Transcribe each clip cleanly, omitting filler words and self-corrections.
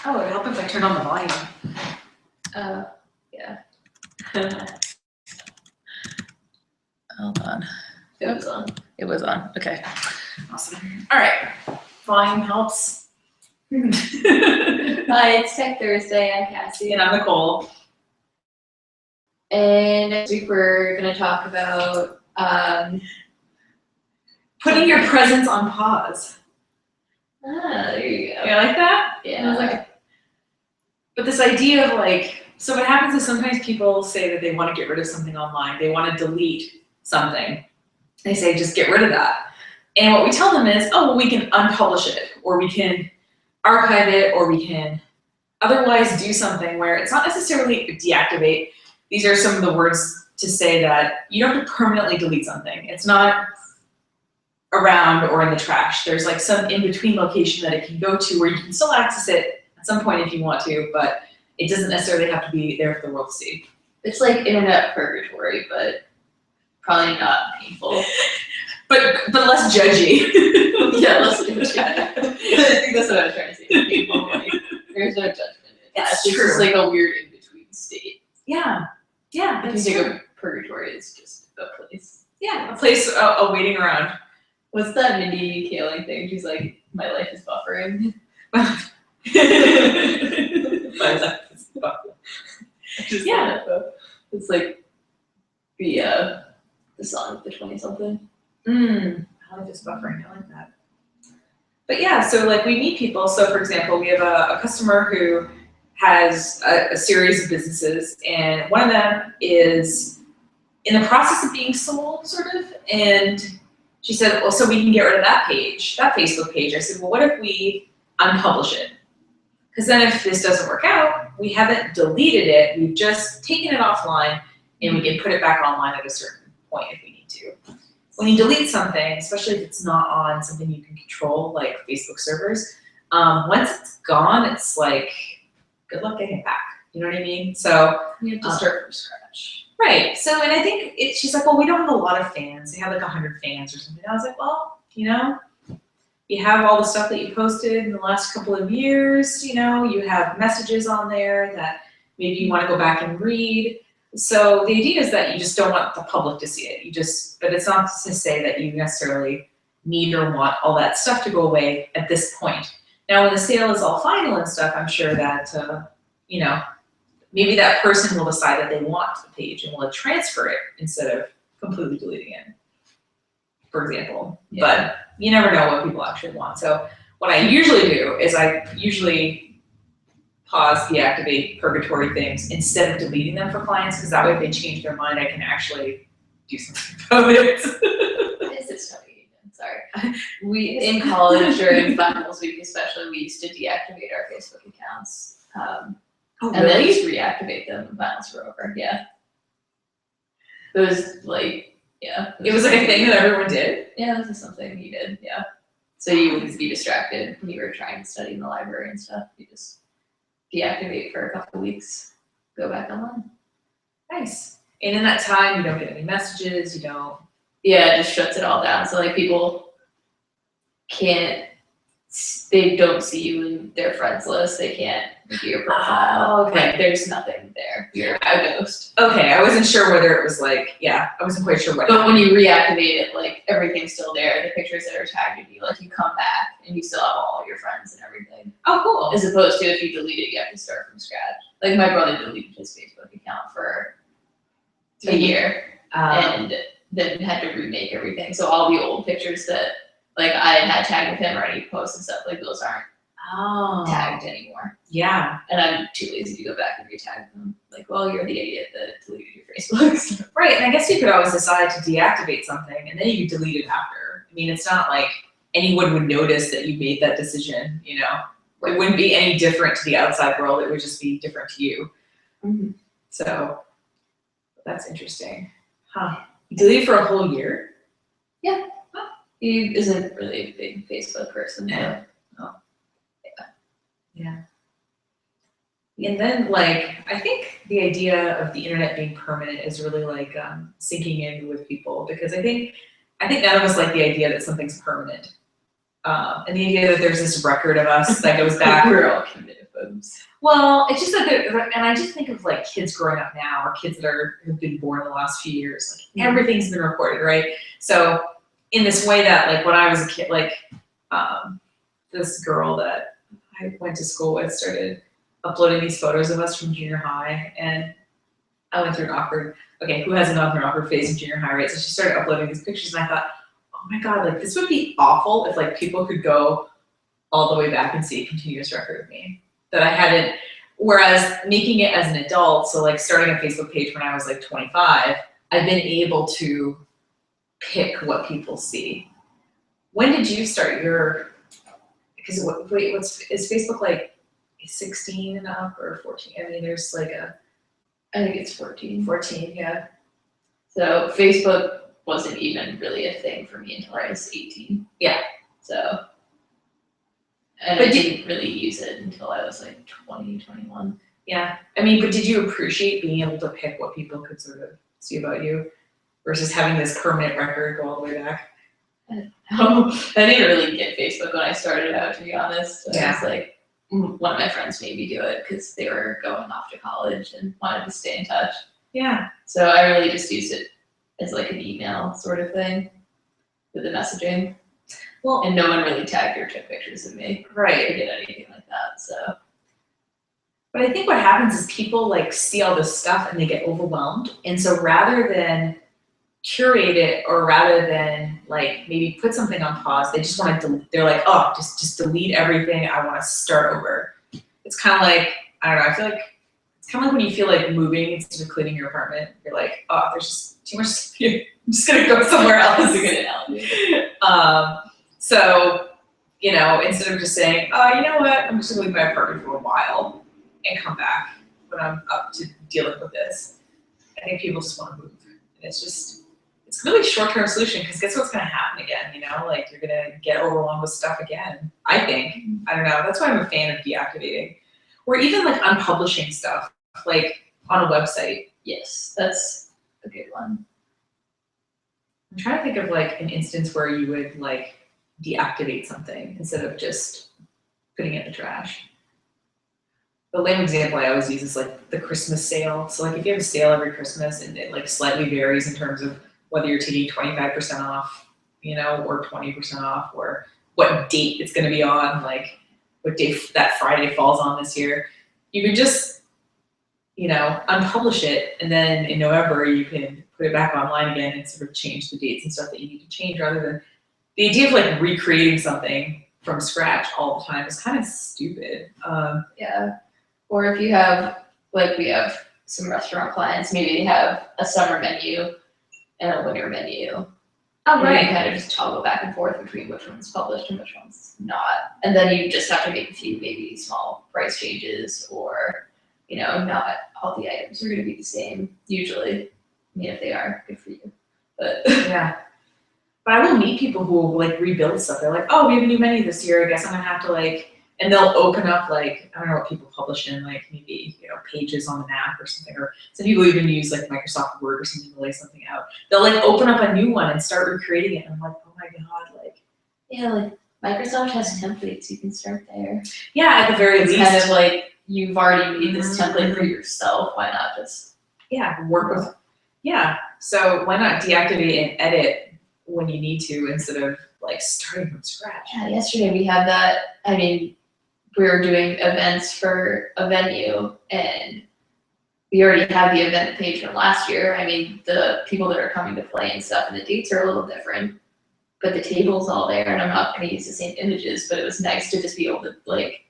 Oh, it'd help if I turned on the volume. Yeah. Hold on. It was on. It was on. Okay. Awesome. All right. Volume helps. Hi, it's Tech Thursday. I'm Cassie. And I'm Nicole. And next week we're going to talk about Putting your presence on pause. there you go. You like that? Yeah. I was like, but this idea of like, so what happens is sometimes people say that they want to get rid of something online. They want to delete something. They say, just get rid of that. And what we tell them is, oh, well, we can unpublish it, or we can archive it, or we can otherwise do something where it's not necessarily deactivate. These are some of the words to say that you don't have to permanently delete something. It's not around or in the trash. There's like some in-between location that it can go to where you can still access it at some point if you want to, but it doesn't necessarily have to be there for the world to see. It's like internet purgatory, but probably not painful. But less judgy. Yeah, less judgy. I think that's what I was trying to say. Painful, like, there's no judgment. It's It's true. just like a weird in-between state. Yeah, If that's you think true. of purgatory, it's just a place. Yeah, a place waiting around. What's that Mindy Kaling thing? She's like, my life is buffering. Yeah. It's like the song of the 20-something. I like this buffering, I like that. But yeah, so like we meet people. So for example, we have a customer who has a series of businesses, and one of them is in the process of being sold, sort of, and she said, well, so we can get rid of that page, that Facebook page. I said, well, what if we unpublish it? Because then if this doesn't work out, we haven't deleted it, we've just taken it offline, and we can put it back online at a certain point if we need to. When you delete something, especially if it's not on something you can control, like Facebook servers, once it's gone, it's like, good luck getting it back. You know what I mean? So You have to start from scratch. right. So, and I think she's like, well, we don't have a lot of fans. They have like 100 fans or something. I was like, well, you know, you have all the stuff that you posted in the last couple of years, you know, you have messages on there that maybe you want to go back and read. So the idea is that you just don't want the public to see it. But it's not to say that you necessarily need or want all that stuff to go away at this point. Now, when the sale is all final and stuff, I'm sure that, you know, maybe that person will decide that they want the page and will transfer it instead of completely deleting it, for example. Yeah. But you never know what people actually want. So what I usually do is I usually pause, deactivate purgatory things instead of deleting them for clients, because that way if they change their mind, I can actually do something about it. What is this study again? Sorry. We, in college during finals week especially, we used to deactivate our Facebook accounts. Oh, And then just reactivate them when finals were over. Yeah. It was like, yeah. It was like a thing that everyone did? Yeah, this is something you did, yeah. So you wouldn't be distracted when you were trying to study in the library and stuff. You just deactivate for a couple of weeks, go back online. Nice. And in that time, you don't get any messages, you don't. Yeah, it just shuts it all down. So like people they don't see you in their friends list. They can't do your profile. Oh, okay. Like there's nothing there. You're a ghost. Okay, I wasn't sure whether it was like, yeah, I wasn't quite sure what. But when you reactivate it, like everything's still there. The pictures that are tagged with you, like you come back and you still have all your friends and everything. Oh, cool. As opposed to if you delete it, you have to start from scratch. Like my brother deleted his Facebook account for a year and then had to remake everything. So all the old pictures that like I had tagged with him or any posts and stuff, like those aren't tagged anymore. Yeah. And I'm too lazy to go back and retag them. Like, well, you're the idiot that deleted your Facebook. Right, and I guess you could always decide to deactivate something and then you could delete it after. I mean, it's not like anyone would notice that you made that decision, you know? It wouldn't be any different to the outside world, it would just be different to you. Mm-hmm. So, that's interesting. Huh. You deleted for a whole year? Yeah. He isn't really a big Facebook person. Yeah. But Yeah. And then, like, I think the idea of the internet being permanent is really like sinking in with people, because I think none of us like the idea that something's permanent. And the idea that there's this record of us that goes back. we're all committed photos. Well, it's just that, and I just think of like kids growing up now, or kids that have been born in the last few years. Like everything's been recorded, right? So in this way that like when I was a kid, like this girl that I went to school with started uploading these photos of us from junior high, and I went through an awkward. Okay, who hasn't gone through an awkward phase in junior high, right? So she started uploading these pictures, and I thought, oh my god, like this would be awful if like people could go all the way back and see a continuous record of me that I hadn't. Whereas making it as an adult, so like starting a Facebook page when I was like 25, I've been able to pick what people see. When did you start your? Because is Facebook like 16 and up or 14? I mean, there's like I think it's 14. 14, yeah. So Facebook wasn't even really a thing for me until I was 18. Yeah. So, and I didn't really use it until I was like 20, 21. Yeah. I mean, but did you appreciate being able to pick what people could sort of see about you versus having this permanent record go all the way back? I didn't really get Facebook when I started out, to be honest. Yeah. I was like, one of my friends made me do it because they were going off to college and wanted to stay in touch. Yeah. So I really just used it as like an email sort of thing with the messaging. Well, And no one really tagged or took pictures of me or right. did anything like that. So But I think what happens is people like see all this stuff and they get overwhelmed. And so rather than curate it, or rather than like maybe put something on pause, they just want to, they're like, oh, just delete everything. I want to start over. It's kind of like, I don't know, I feel like it's kind of like when you feel like moving instead of cleaning your apartment. You're like, oh, there's just too much stuff here. I'm just going to go somewhere else. that's a good analogy. So, you know, instead of just saying, oh, you know what, I'm just gonna leave my apartment for a while and come back when I'm up to dealing with this. I think people just want to move. And it's really a short-term solution, because guess what's gonna happen again, you know? Like, you're gonna get overwhelmed with stuff again, I think. I don't know, that's why I'm a fan of deactivating. Or even like unpublishing stuff, like on a website. Yes, that's a good one. I'm trying to think of like an instance where you would like deactivate something instead of just putting it in the trash. The lame example I always use is like the Christmas sale. So like if you have a sale every Christmas and it like slightly varies in terms of whether you're taking 25% off, you know, or 20% off, or what date it's gonna be on, like what day that Friday falls on this year, you can just, you know, unpublish it, and then in November you can put it back online again and sort of change the dates and stuff that you need to change, rather than the idea of like recreating something from scratch all the time is kind of stupid. Yeah. Or if you have, like we have some restaurant clients, maybe they have a summer menu and a winter menu. Oh, And you right. kind of just toggle back and forth between which one's published and which one's not. And then you just have to make a few maybe small price changes, or, you know, not all the items are going to be the same usually. I mean, if they are, good for you. But Yeah. But I will meet people who will like rebuild stuff. They're like, oh, we have a new menu this year. I guess I'm gonna have to like, and they'll open up like, I don't know what people publish in, like maybe, you know, Pages on the Mac or something, or some people even use like Microsoft Word or something to lay something out. They'll like open up a new one and start recreating it. And I'm like, oh my God, like. yeah, like Microsoft has templates, you can start there. Yeah, at the very It's least. kind of like, you've already made this template for yourself, why not just Yeah, work with, yeah. So why not deactivate and edit when you need to, instead of like starting from scratch? Yeah, yesterday we had that. I mean, we were doing events for a venue, and we already have the event page from last year. I mean, the people that are coming to play and stuff, and the dates are a little different, but the table's all there, and I'm not going to use the same images, but it was nice to just be able to, like,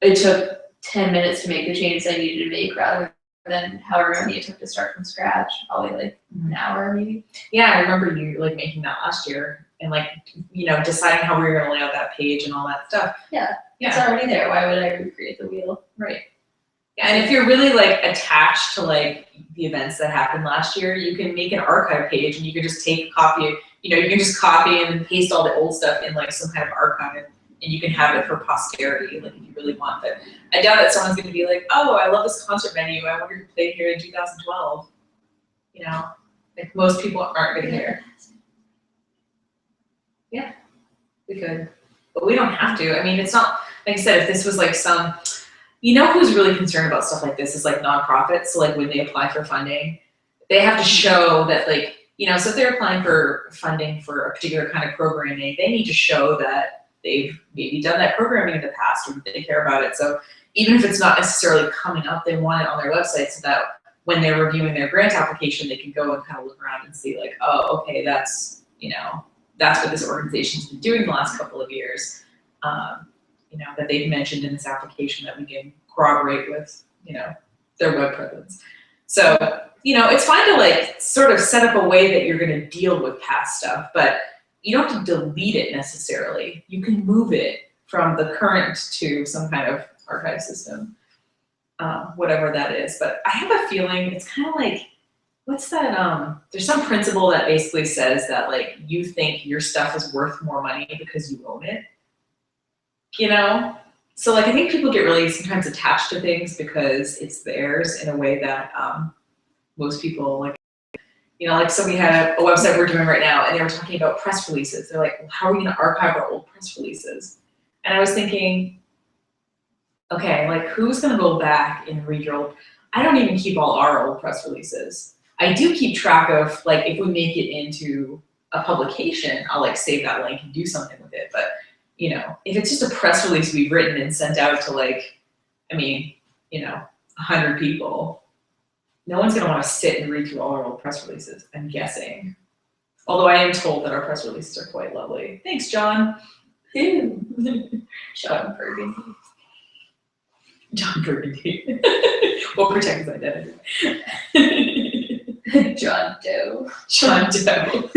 it took 10 minutes to make the changes I needed to make, rather than however many it took to start from scratch, probably like an hour maybe. Yeah, I remember you like making that last year, and like, you know, deciding how we were gonna lay out that page and all that stuff. Yeah. It's Yeah, already there, why would I recreate the wheel? right. Yeah, and if you're really like attached to like the events that happened last year, you can make an archive page, and you can just take a copy, you know, you can just copy and paste all the old stuff in like some kind of archive, and you can have it for posterity, like if you really want. But I doubt that someone's gonna be like, oh, I love this concert venue, I wonder who played here in 2012. You know, like most people aren't gonna care. We could, but we don't have to. I mean, it's not, like I said, if this was like some you know who's really concerned about stuff like this is like nonprofits. So like when they apply for funding, they have to show that like, you know, so if they're applying for funding for a particular kind of programming, they need to show that they've maybe done that programming in the past or that they care about it. So even if it's not necessarily coming up, they want it on their website so that when they're reviewing their grant application, they can go and kind of look around and see like, oh, okay, that's, you know, that's what this organization's been doing the last couple of years. You know, that they've mentioned in this application that we can corroborate with, you know, their web presence. So, you know, it's fine to like sort of set up a way that you're gonna deal with past stuff, but you don't have to delete it necessarily. You can move it from the current to some kind of archive system, whatever that is. But I have a feeling it's kind of like, what's that, there's some principle that basically says that like you think your stuff is worth more money because you own it. You know, so like I think people get really sometimes attached to things because it's theirs in a way that most people like, you know, like so we had a website we're doing right now and they were talking about press releases. They're like, well, how are we gonna archive our old press releases? And I was thinking, okay, like who's gonna go back and read your old, I don't even keep all our old press releases. I do keep track of like if we make it into a publication, I'll like save that link and do something with it. But you know, if it's just a press release we've written and sent out to like, I mean, you know, 100 people, no one's gonna wanna sit and read through all our old press releases, I'm guessing. Although I am told that our press releases are quite lovely. Thanks, John. John Burgundy. John Burgundy. We'll protect his identity. John Doe. John Doe.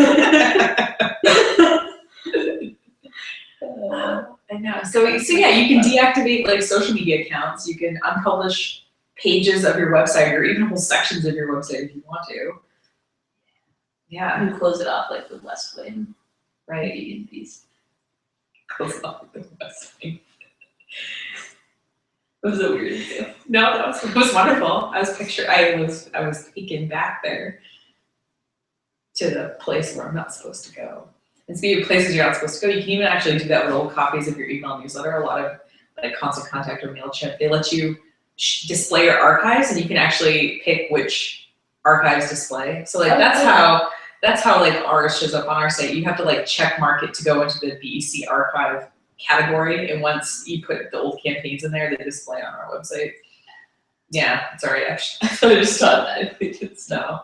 I know. So yeah, you can deactivate like social media accounts. You can unpublish pages of your website or even whole sections of your website if you want to. Yeah. And close it off like with West Wing. Right. In peace. Close it off with West Wing. It was a weird example. No, it was wonderful. I was peeking back there to the place where I'm not supposed to go. And speaking of places you're not supposed to go, you can even actually do that with old copies of your email newsletter. A lot of like Constant Contact or MailChimp, they let you display your archives and you can actually pick which archives display. So like that's how like ours shows up on our site. You have to like check mark it to go into the BEC archive category. And once you put the old campaigns in there, they display on our website. Yeah, sorry, actually. I thought I just thought that. I think it's No,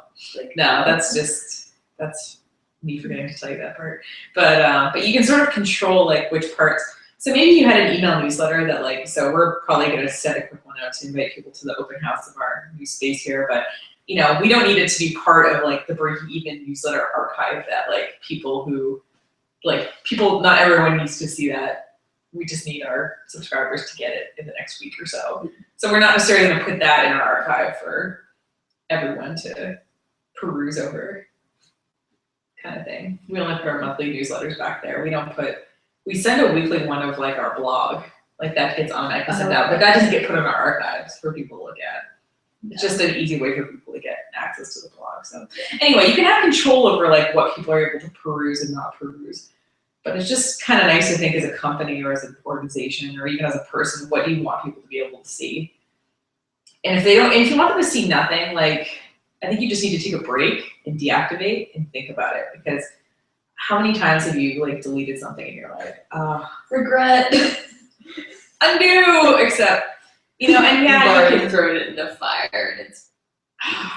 that's me forgetting to tell you that part. But you can sort of control like which parts. So maybe you had an email newsletter that like, so we're probably gonna set a quick one out to invite people to the open house of our new space here, but you know, we don't need it to be part of like the Breaking Even newsletter archive that like people, not everyone needs to see that. We just need our subscribers to get it in the next week or so. So we're not necessarily gonna put that in our archive for everyone to peruse over. Kind of thing. We only put our monthly newsletters back there. We send a weekly one of like our blog, like that gets automatically sent out, but that doesn't get put in our archives for people to look at. It's just an easy way for people to get access to the blog. So anyway, you can have control over like what people are able to peruse and not peruse. But it's just kind of nice to think as a company or as an organization or even as a person, what do you want people to be able to see? And if you want them to see nothing, like I think you just need to take a break and deactivate and think about it, because how many times have you like deleted something and you're like, regret. Undo, except, you know, and yeah, You've you already can thrown it in the fire and it's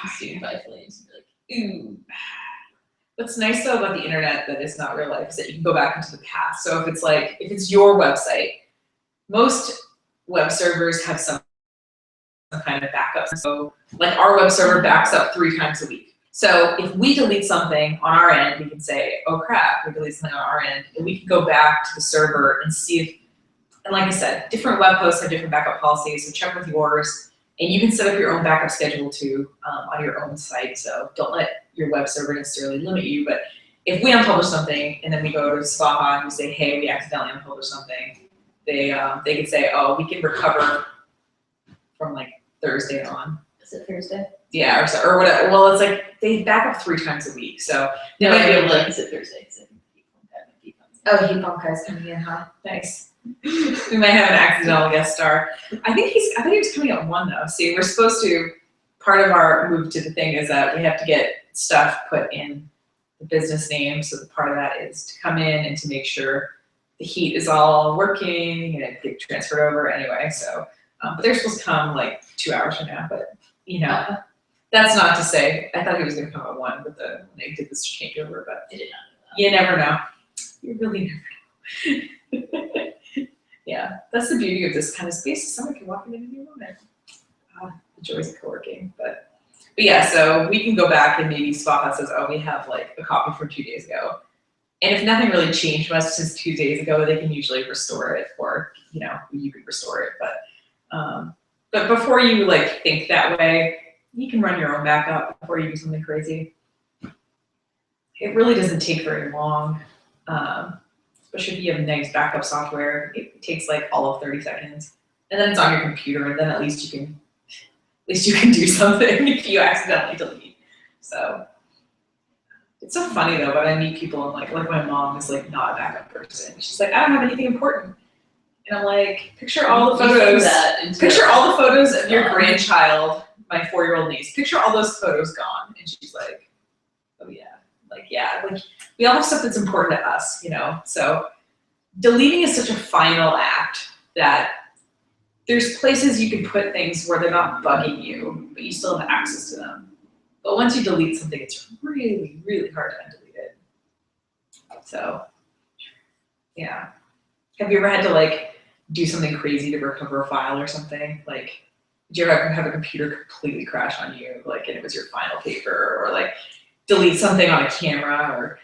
consumed by flames. You're like, ooh. What's nice though about the internet that is not real life is that you can go back into the past. So if it's your website, most web servers have some kind of backup. So like our web server backs up 3 times a week. So if we delete something on our end, we can say, oh crap, we deleted something on our end, and we can go back to the server and see if, and like I said, different web hosts have different backup policies, so check with yours, and you can set up your own backup schedule too on your own site. So don't let your web server necessarily limit you, but if we unpublish something and then we go to Swaha and we say, hey, we accidentally unpublished something, they can say, oh, we can recover from like Thursday on. Is it Thursday? Yeah, or whatever. Well, it's like they back up 3 times a week, so they might be able to. Is it Thursday? Because I think people have my deep on Oh, Heat Bunkai's coming in, huh? Nice. We might have an accidental guest star. I think he was coming at 1 though. See, we're supposed to, part of our move to the thing is that we have to get stuff put in the business name. So the part of that is to come in and to make sure the heat is all working and it get transferred over anyway. So, but they're supposed to come like 2 hours from now, but you know, that's not to say, I thought he was gonna come at 1 with when they did this changeover, but I did not know that. you never know. You really never know. Yeah, that's the beauty of this kind of space. Someone can walk in at any moment. The joys of co-working, but yeah, so we can go back and maybe swap out says, oh, we have like a copy from 2 days ago. And if nothing really changed much since 2 days ago, they can usually restore it, or you know, you can restore it. But before you like think that way, you can run your own backup before you do something crazy. It really doesn't take very long. Especially if you have nice backup software, it takes like all of 30 seconds, and then it's on your computer, and then at least you can do something if you accidentally delete. So it's so funny though, when I meet people and like my mom is like not a backup person. She's like, I don't have anything important, and I'm like, picture all the photos. Picture all the photos of your grandchild, my 4-year-old niece. Picture all those photos gone, and she's like, oh yeah. Like, yeah, like we all have stuff that's important to us, you know? So deleting is such a final act that there's places you can put things where they're not bugging you, but you still have access to them. But once you delete something, it's really, really hard to undelete it. So, yeah. Have you ever had to like do something crazy to recover a file or something? Like, did you ever have a computer completely crash on you, like, and it was your final paper, or like, delete something on a camera, or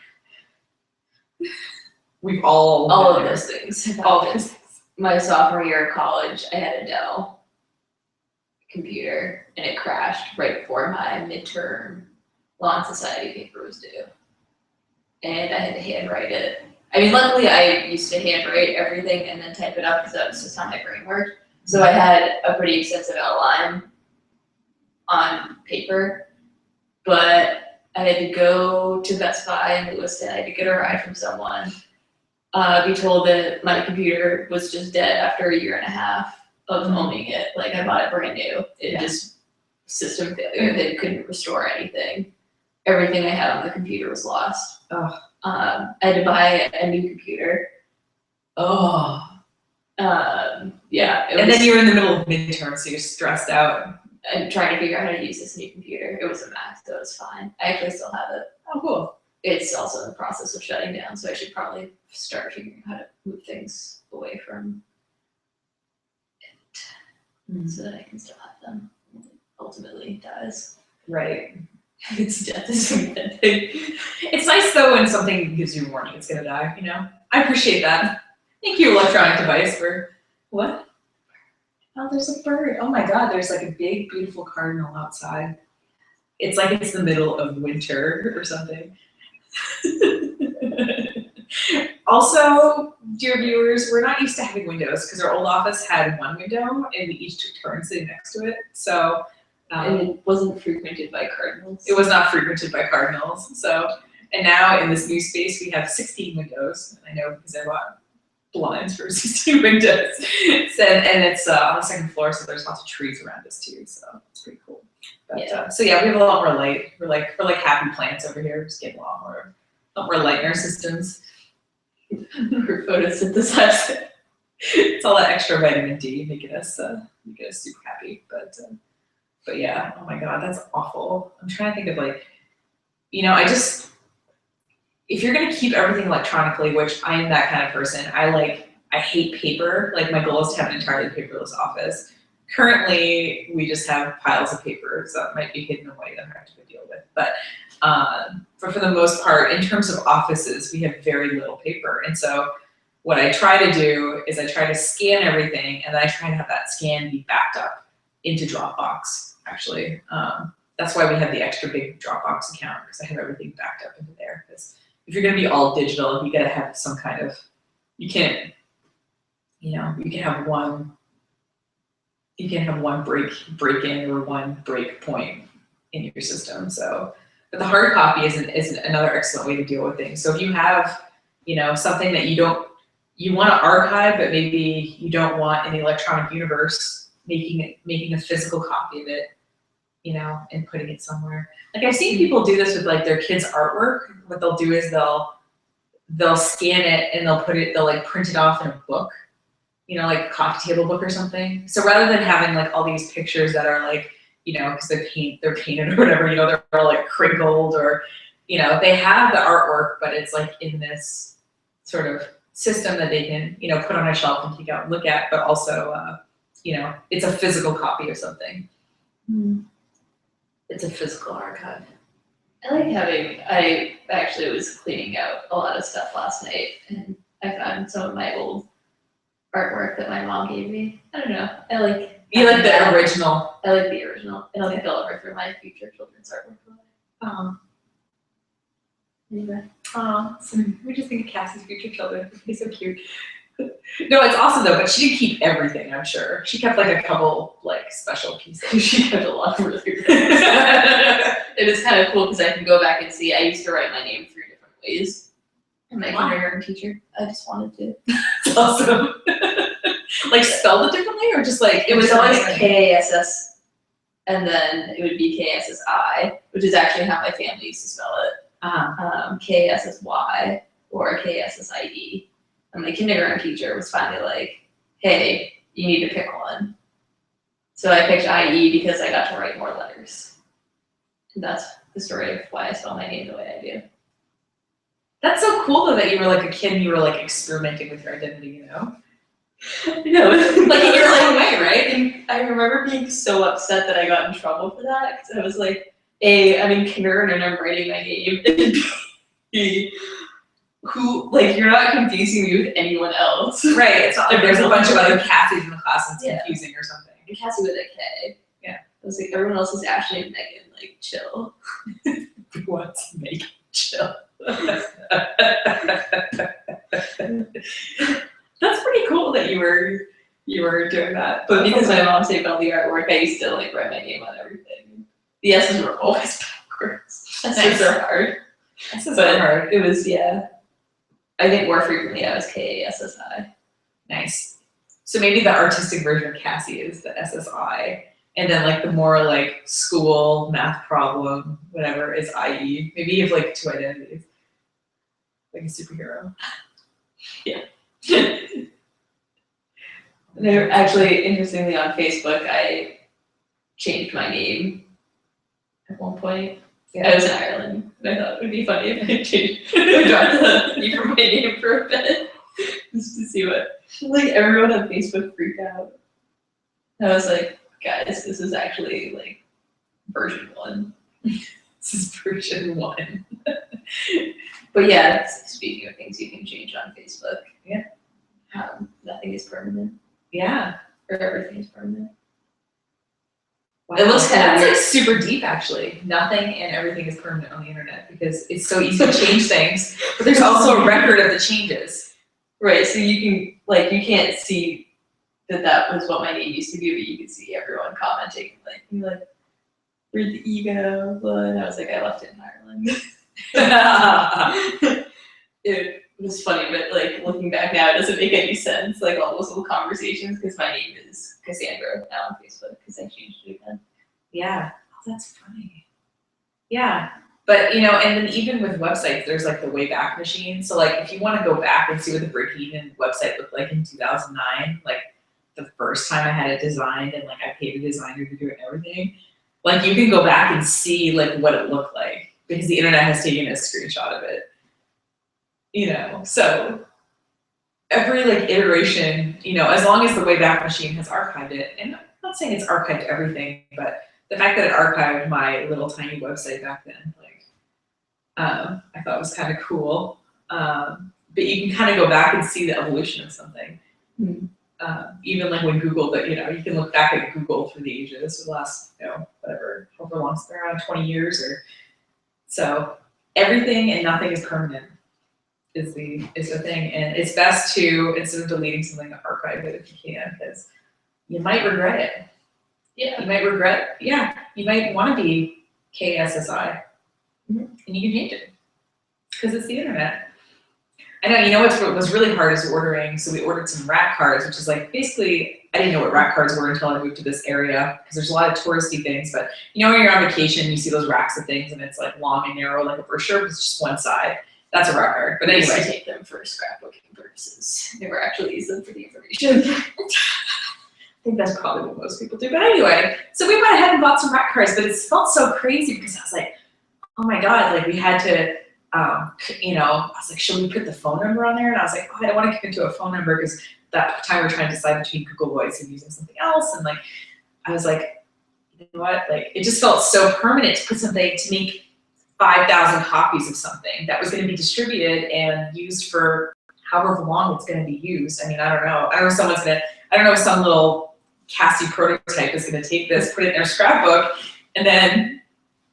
we've all of those things. All of those things. My sophomore year of college, I had a Dell computer and it crashed right before my midterm Law and Society paper was due. And I had to handwrite it. I mean, luckily I used to handwrite everything and then type it up because that was just how my brain worked. So I had a pretty extensive outline on paper, but I had to go to Best Buy in Lewiston. I had to get a ride from someone. Be told that my computer was just dead after 1.5 years of owning it. Like, I bought it brand new. It just system failure. They couldn't restore anything. Everything I had on the computer was lost. I had to buy a new computer. Yeah. And then you're in the middle of midterm, so you're stressed out. I'm trying to figure out how to use this new computer. It was a Mac, so it's fine. I actually still have it. Oh, cool. It's also in the process of shutting down, so I should probably start figuring out how to move things away from it so that I can still have them. Ultimately, it dies. Right. Its death is a bad thing. It's nice though when something gives you a warning it's gonna die, you know? I appreciate that. Thank you, electronic device, for what? Oh, there's a bird. Oh my God, there's like a big, beautiful cardinal outside. It's like it's the middle of winter or something. Also, dear viewers, we're not used to having windows because our old office had one window and we each took turns sitting next to it. So, and it wasn't frequented by cardinals. It was not frequented by cardinals. So, and now in this new space, we have 16 windows. And I know because I bought blinds for 16 windows. And it's on the second floor, so there's lots of trees around us too. So it's pretty cool. But, yeah. So yeah, we have a lot more light. We're like happy plants over here. Just getting a lot more light in our systems. We're photosynthesizing. It's all that extra vitamin D making us super happy. But yeah, oh my God, that's awful. I'm trying to think of like, you know, if you're gonna keep everything electronically, which I am that kind of person, I hate paper. Like my goal is to have an entirely paperless office. Currently, we just have piles of paper, so it might be hidden away that I have to deal with. But for the most part, in terms of offices, we have very little paper. And so what I try to do is I try to scan everything, and then I try to have that scan be backed up into Dropbox, actually. That's why we have the extra big Dropbox account, because I have everything backed up into there. Because if you're gonna be all digital, you gotta have some kind of, you can have one break in or one break point in your system. So, but the hard copy is another excellent way to deal with things. So if you have, something that you want to archive, but maybe you don't want in the electronic universe making a physical copy of it, and putting it somewhere. Like I've seen people do this with like their kids' artwork. What they'll do is they'll scan it and they'll like print it off in a book, like a coffee table book or something. So rather than having like all these pictures that are like, because they're painted or whatever, they're all like crinkled or, they have the artwork, but it's like in this sort of system that they can, put on a shelf and take out and look at, but also, it's a physical copy of something. It's a physical archive. I actually was cleaning out a lot of stuff last night, and I found some of my old artwork that my mom gave me. I don't know. You like the original? I like the original, and I'll take it over for my future children's artwork. Oh. Anyway. Oh, so we just think of Cassie's future children. He's so cute. No, it's awesome though, but she didn't keep everything, I'm sure. She kept like a couple like special pieces. She kept a lot of really good things. It was kind of cool because I can go back and see I used to write my name 3 different ways. And my kindergarten teacher, I just wanted to. That's awesome. Like spelled it differently or just like it was always KASS and then it would be KSSI, which is actually how my family used to spell it. KSSY or KSSID. And my kindergarten teacher was finally like, hey, you need to pick one. So I picked IE because I got to write more letters. And that's the story of why I spell my name the way I do. That's so cool though that you were like a kid and you were like experimenting with your identity, No, like in your own way, right? And I remember being so upset that I got in trouble for that because I was like, A, I'm in kindergarten and I'm writing my name, and B, you're not confusing me with anyone else. Right, it's not like there's a bunch of other Cassies in the class and it's confusing or something. And Cassie with a K. Yeah. I was like, everyone else is Ashley and Megan, like, chill. What's Megan? Chill. That's pretty cool that you were doing that. But because my mom saved all the artwork, I used to like write my name on everything. The S's were always backwards. S's are hard. S's are hard. It was, I think more frequently I was KASSI. Nice. So maybe the artistic version of Cassie is the SSI, and then like the more like school math problem, whatever, is IE. Maybe you have like 2 identities, like a superhero. Yeah. They're actually, interestingly, on Facebook, I changed my name at one point. I was in Ireland, and I thought it would be funny if I changed, dropped the E for my name for a bit, just to see what, like, everyone on Facebook freaked out. I was like, guys, this is actually, like, version 1. This is version 1. But yeah, speaking of things you can change on Facebook. Yeah. Nothing is permanent. Yeah. Or everything is permanent. Wow. It looks that's like super deep actually. Nothing and everything is permanent on the internet because it's so easy to change things, but there's also a record of the changes. Right, so you can, like, you can't see that was what my name used to be, but you can see everyone commenting, like, where'd the E go? And I was like, I left it in Ireland. It was funny, but like looking back now, it doesn't make any sense. Like all those little conversations, because my name is Cassandra now on Facebook because I changed it again. Yeah, oh, that's funny. Yeah, but and then even with websites, there's like the Wayback Machine. So like if you want to go back and see what the Brickhaven website looked like in 2009, like the first time I had it designed and like I paid a designer to do it and everything, like you can go back and see like what it looked like because the internet has taken a screenshot of it. So every like iteration, as long as the Wayback Machine has archived it, and I'm not saying it's archived everything, but the fact that it archived my little tiny website back then, like, I thought was kind of cool. But you can kind of go back and see the evolution of something. Even like when Google, but you can look back at Google through the ages, for the last, however long it's been around, 20 years or so. Everything and nothing is permanent. Is the thing, and it's best to, instead of deleting something, archive it if you can, because you might regret it. Yeah. You might want to be KSSI, and you can change it because it's the internet. I know, you know what was really hard is ordering, so we ordered some rack cards, which is like basically, I didn't know what rack cards were until I moved to this area, because there's a lot of touristy things, but you know when you're on vacation, you see those racks of things and it's like long and narrow like a brochure, but it's just one side. That's a rack card. But We used to anyway, take them for scrapbooking purposes. Never actually use them for the information. I think that's probably what most people do. But anyway, so we went ahead and bought some rack cards, but it felt so crazy because I was like, oh my God, like we had to, you know, I was like, should we put the phone number on there? And I was like, oh, I don't want to commit to a phone number because that time we're trying to decide between Google Voice and using something else. And like, I was like, you know what? Like, it just felt so permanent to put something, to make 5,000 copies of something that was going to be distributed and used for however long it's going to be used. I mean, I don't know. I don't know if some little Cassie prototype is going to take this, put it in their scrapbook, and then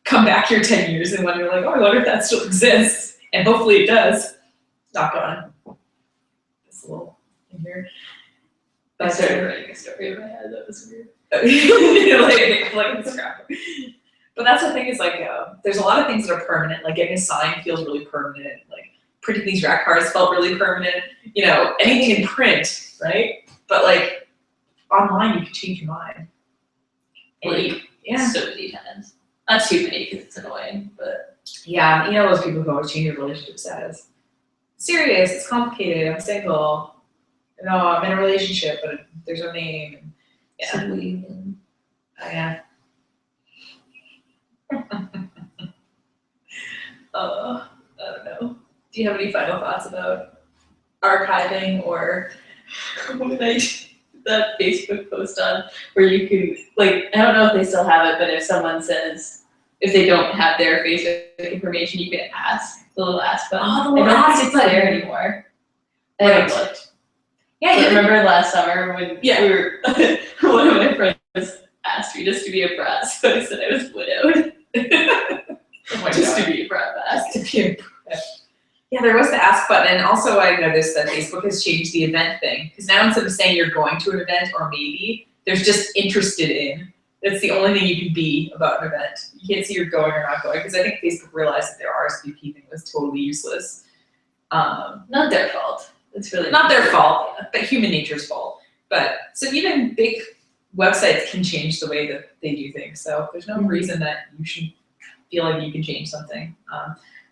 come back here 10 years and when you're like, oh, I wonder if that still exists. And hopefully it does. Knock on. This little in here. I started writing a story in my head. That was weird. like the scrapbook. But that's the thing is like, there's a lot of things that are permanent. Like getting a sign feels really permanent. Like printing these rack cards felt really permanent. You know, anything in print, right? But like online, you can change your mind. And yeah. So many times. Not too many because it's annoying, but Yeah, you know those people who always change their relationship status. Serious, it's complicated, I'm single. No, I'm in a relationship, but there's no name. Yeah. so we and Yeah. I don't know. Do you have any final thoughts about archiving or when I did that Facebook post on where you can, like, I don't know if they still have it, but if someone says, if they don't have their Facebook information, you can ask the little ask button. Oh, the little I don't ask think it's there button. anymore. I haven't Right. looked. yeah, But you remember last summer when Yeah. we were, one of my friends asked me just to be a brat, so I said I was widowed. Oh my Just God. to be a brat back. Just to be a- Yeah, there was the ask button, and also I noticed that Facebook has changed the event thing, because now instead of saying you're going to an event or maybe, there's just interested in. That's the only thing you can be about an event. You can't see you're going or not going, because I think Facebook realized that their RSVP thing was totally useless. Not their fault. It's really Not their fault, but human nature's fault. But so even big websites can change the way that they do things. So there's no reason that you should feel like you can change something.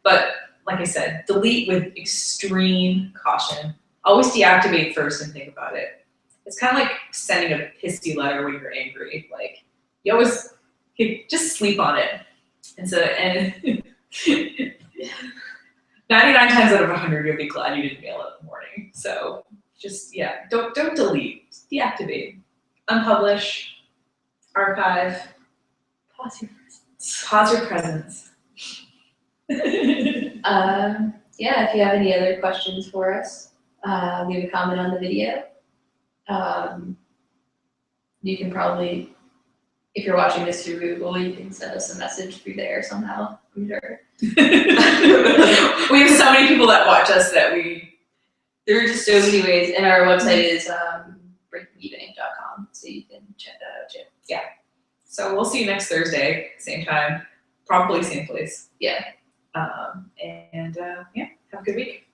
But like I said, delete with extreme caution. Always deactivate first and think about it. It's kind of like sending a pissy letter when you're angry. Like you always just sleep on it. And so 99 times out of 100, you'll be glad you didn't mail it in the morning. So just, yeah, don't delete, just deactivate, unpublish, archive, Pause your presence. pause your presence. Yeah, if you have any other questions for us, leave a comment on the video. You can probably, if you're watching this through Google, you can send us a message through there somehow, I'm sure. We have so many people that watch us that There are just so many ways, and our website is breakingebank.com, so you can check that out too. so we'll see you next Thursday, same time, probably same place. Yeah. Yeah, have a good week.